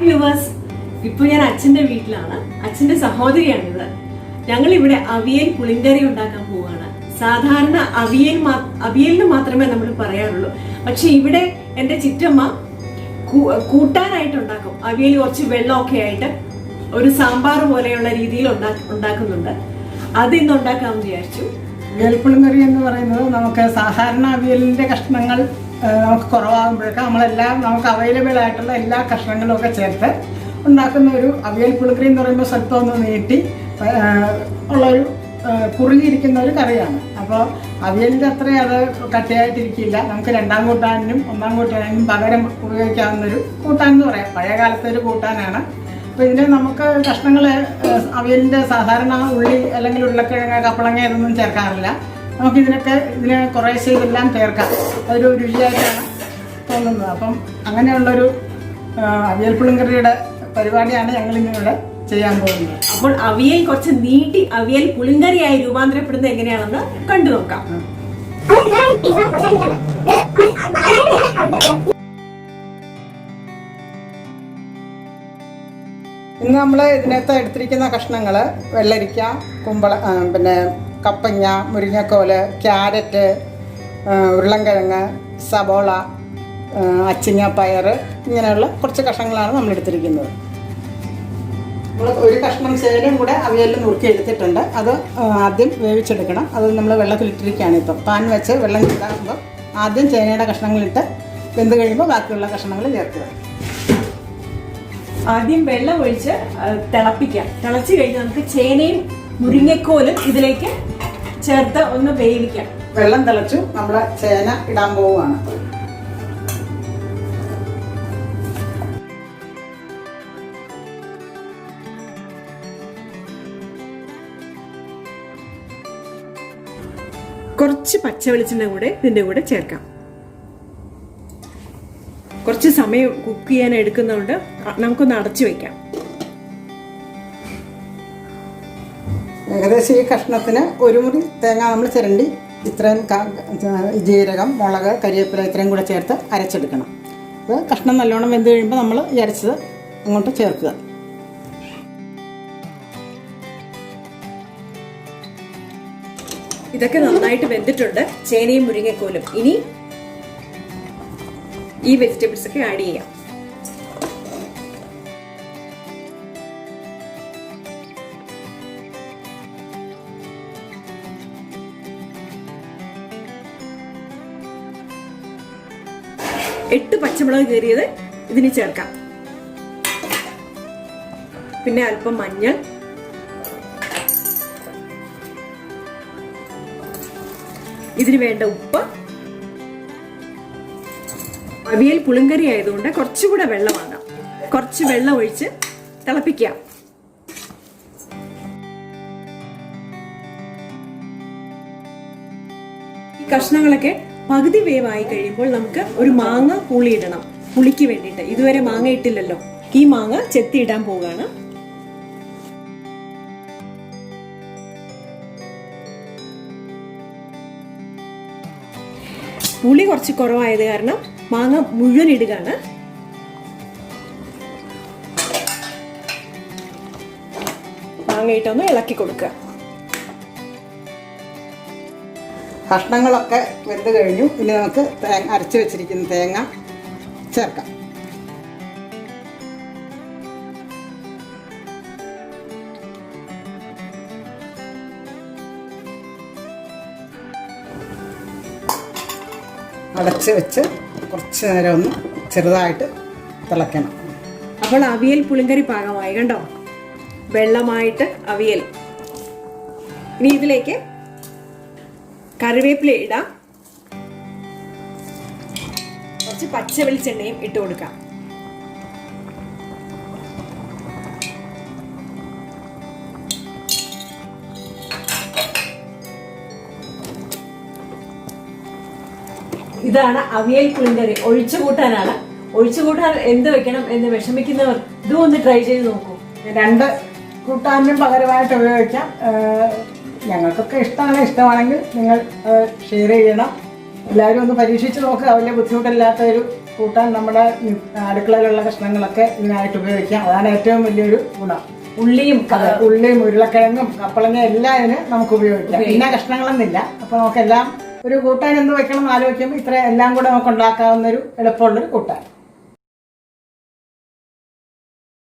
Viewers, ഇപ്പോൾ ഞാൻ അച്ഛൻ്റെ വീട്ടിലാണ്. അച്ഛൻ്റെ സഹോദരിയാണിത്. ഞങ്ങളിവിടെ അവിയൽ പുളിങ്കറി ഉണ്ടാക്കാൻ പോവുകയാണ്. സാധാരണ അവിയലിന് മാത്രമേ നമ്മൾ പറയാറുള്ളൂ. പക്ഷെ ഇവിടെ എൻ്റെ ചിറ്റമ്മ കൂട്ടാനായിട്ട് ഉണ്ടാക്കും. അവിയൽ കുറച്ച് വെള്ളമൊക്കെ ആയിട്ട് ഒരു സാമ്പാർ പോലെയുള്ള രീതിയിൽ ഉണ്ടാക്കുന്നുണ്ട്. അത് ഇന്ന് ഉണ്ടാക്കാമെന്ന് വിചാരിച്ചു. അവിയൽ പുളിങ്കറി എന്ന് പറയുന്നത് നമുക്ക് സാധാരണ അവിയലിൻ്റെ കഷ്ണങ്ങൾ നമുക്ക് കുറവാകുമ്പോഴൊക്കെ നമുക്ക് അവൈലബിൾ ആയിട്ടുള്ള എല്ലാ കഷ്ണങ്ങളും ഒക്കെ ചേർത്ത് ഉണ്ടാക്കുന്ന ഒരു അവിയൽ പുളിങ്കറി എന്ന് പറയുമ്പോൾ സ്വല്പം ഒന്ന് നീട്ടി ഉള്ളൊരു കുറുകിയിരിക്കുന്ന ഒരു കറിയാണ്. അപ്പോൾ അവിയലിൻ്റെ അത്രയും അത് കട്ടിയായിട്ടിരിക്കില്ല. നമുക്ക് രണ്ടാം കൂട്ടാനും ഒന്നാം കൂട്ടാനും പകരം ഉപയോഗിക്കാവുന്നൊരു കൂട്ടാൻ എന്ന് പറയാം. പഴയ കാലത്തെ ഒരു കൂട്ടാനാണ്. അപ്പോൾ ഇതിന് നമുക്ക് കഷ്ണങ്ങൾ അവിയലിൻ്റെ സാധാരണ ഉള്ളി അല്ലെങ്കിൽ ഉരുളക്കിഴങ്ങ് കപ്പളങ്ങ ഇതൊന്നും ചേർക്കാറില്ല. ഇതിന് കുറേശ്ശെ ഇതെല്ലാം ചേർക്കാം. അതൊരു രുചിയായിട്ടാണ് തോന്നുന്നത്. അപ്പം അങ്ങനെയുള്ളൊരു അവിയൽ പുളിങ്കറിയുടെ പരിപാടിയാണ് ഞങ്ങളിന്നിവിടെ ചെയ്യാൻ പോകുന്നത്. അപ്പോൾ അവിയൽ കുറച്ച് നീട്ടി അവിയൽ പുളിങ്കറിയായി രൂപാന്തരപ്പെടുന്നത് എങ്ങനെയാണെന്ന് കണ്ടു നോക്കാം. ഇന്ന് നമ്മൾ ഇതിനകത്ത് എടുത്തിരിക്കുന്ന കഷ്ണങ്ങൾ വെള്ളരിക്ക, പിന്നെ കപ്പങ്ങ, മുരിങ്ങക്കോല്, ക്യാരറ്റ്, ഉരുളൻകിഴങ്ങ്, സബോള, അച്ചിങ്ങ, പയർ, ഇങ്ങനെയുള്ള കുറച്ച് കഷ്ണങ്ങളാണ് നമ്മൾ എടുത്തിരിക്കുന്നത്. നമ്മൾ ഒരു കഷ്ണം ചേനയും കൂടെ അവിയലിൽ നുറുക്കി എടുത്തിട്ടുണ്ട്. അത് ആദ്യം വേവിച്ചെടുക്കണം. അത് നമ്മൾ വെള്ളത്തിലിട്ടിരിക്കുകയാണ്. ഇപ്പം പാൻ വെച്ച് വെള്ളം ചൂടാകുമ്പോൾ ആദ്യം ചേനയുടെ കഷ്ണങ്ങളിട്ട് വെന്ത് കഴിയുമ്പോൾ ബാക്കിയുള്ള കഷ്ണങ്ങൾ ചേർക്കുക. ആദ്യം വെള്ളം ഒഴിച്ച് തിളപ്പിക്കാം. തിളച്ച് കഴിഞ്ഞ് നമുക്ക് ചേനയും മുരിങ്ങക്കോലും ഇതിലേക്ക് ചേർത്ത് ഒന്ന് വേവിക്കാം. വെള്ളം തിളച്ചു, നമ്മൾ ചേന ഇടാൻ പോവുകയാണ്. കുറച്ച് പച്ച വെളിച്ചെണ്ണ കൂടെ ഇതിൻ്റെ കൂടെ ചേർക്കാം. കുറച്ച് സമയം കുക്ക് ചെയ്യാൻ എടുക്കുന്നതുകൊണ്ട് നമുക്കൊന്ന് അടച്ചു വയ്ക്കാം. ഏകദേശം ഈ കഷ്ണത്തിന് ഒരു മുറി തേങ്ങ നമ്മൾ ചിരണ്ടി ഇത്രയും ജീരകം, മുളക്, കരിവേപ്പില ഇത്രയും കൂടെ ചേർത്ത് അരച്ചെടുക്കണം. അത് കഷ്ണം നല്ലോണം വെന്ത് കഴിയുമ്പോൾ നമ്മൾ ഈ അരച്ചത് അങ്ങോട്ട് ചേർക്കുക. ഇതൊക്കെ നന്നായിട്ട് വെന്തിട്ടുണ്ട്, ചേനയും മുരിങ്ങക്കോലും. ഇനി ഈ വെജിറ്റബിൾസ് ഒക്കെ ആഡ് ചെയ്യാം. എട്ട് പച്ചമുളക് കീറിയത് ഇതിന് ചേർക്കാം. പിന്നെ അല്പം മഞ്ഞൾ, ഇതിന് വേണ്ട ഉപ്പ്. അവിയൽ പുളിങ്കറി ആയതുകൊണ്ട് കുറച്ചുകൂടെ വെള്ളമാകാം. കുറച്ച് വെള്ളം ഒഴിച്ച് തിളപ്പിക്കാം. ഈ കഷ്ണങ്ങളൊക്കെ പകുതി വേവായി കഴിയുമ്പോൾ നമുക്ക് ഒരു മാങ്ങ പുളിയിടണം. പുളിക്ക് വേണ്ടിയിട്ട് ഇതുവരെ മാങ്ങ ഇട്ടില്ലല്ലോ. ഈ മാങ്ങ ചെത്തിയിടാൻ പോവുകയാണ്. പുളി കുറച്ച് കുറവായത് കാരണം മാങ്ങ മുഴുവൻ ഇടുകയാണ്. മാങ്ങയിട്ടൊന്ന് ഇളക്കി കൊടുക്കുക. കഷ്ണങ്ങളൊക്കെ വെന്ത് കഴിഞ്ഞു. ഇനി നമുക്ക് അരച്ച് വെച്ചിരിക്കുന്ന തേങ്ങ ചേർക്കാം. അടച്ച് വെച്ച് കുറച്ച് നേരം ഒന്ന് ചെറുതായിട്ട് തിളയ്ക്കണം. അപ്പോൾ അവിയൽ പുളിങ്കറി പാകമായി. കണ്ടോ, വെള്ളമായിട്ട് അവിയൽ. ഇനി ഇതിലേക്ക് കറിവേപ്പില ഇടാം. കുറച്ച് പച്ച വെളിച്ചെണ്ണയും ഇട്ട് കൊടുക്കാം. ഇതാണ് അവിയൽ പുളിങ്കറി. ഒഴിച്ചുകൂട്ടാനാണ്. ഒഴിച്ചുകൂട്ടാൻ എന്ത് വെക്കണം എന്ന് വിഷമിക്കുന്നവർ ഇതും ഒന്ന് ട്രൈ ചെയ്ത് നോക്കൂ. രണ്ട് കൂട്ടാനും പകരമായിട്ട് ഉപയോഗിക്കാം. ഞങ്ങൾക്കൊക്കെ ഇഷ്ടമാണെങ്കിൽ നിങ്ങൾ ഷെയർ ചെയ്യണം. എല്ലാവരും ഒന്ന് പരീക്ഷിച്ച് നോക്കുക. വലിയ ബുദ്ധിമുട്ടില്ലാത്ത ഒരു കൂട്ടാൻ നമ്മുടെ അടുക്കളയിലുള്ള കഷ്ണങ്ങളൊക്കെ ഇതിനായിട്ട് ഉപയോഗിക്കാം. അതാണ് ഏറ്റവും വലിയൊരു ഗുണം. ഉള്ളിയും ഉള്ളിയും ഉരുളക്കിഴങ്ങും കപ്പളങ്ങ എല്ലാം ഇതിന് നമുക്ക് ഉപയോഗിക്കാം. ഇന്ന കഷ്ണങ്ങളൊന്നുമില്ല. അപ്പൊ നമുക്കെല്ലാം ഒരു കൂട്ടാൻ എന്ത് വെക്കണം എന്ന് ആലോചിക്കുമ്പോൾ ഇത്ര എല്ലാം കൂടെ നമുക്ക് ഉണ്ടാക്കാവുന്ന ഒരു എളുപ്പമുള്ളൊരു കൂട്ടാൻ.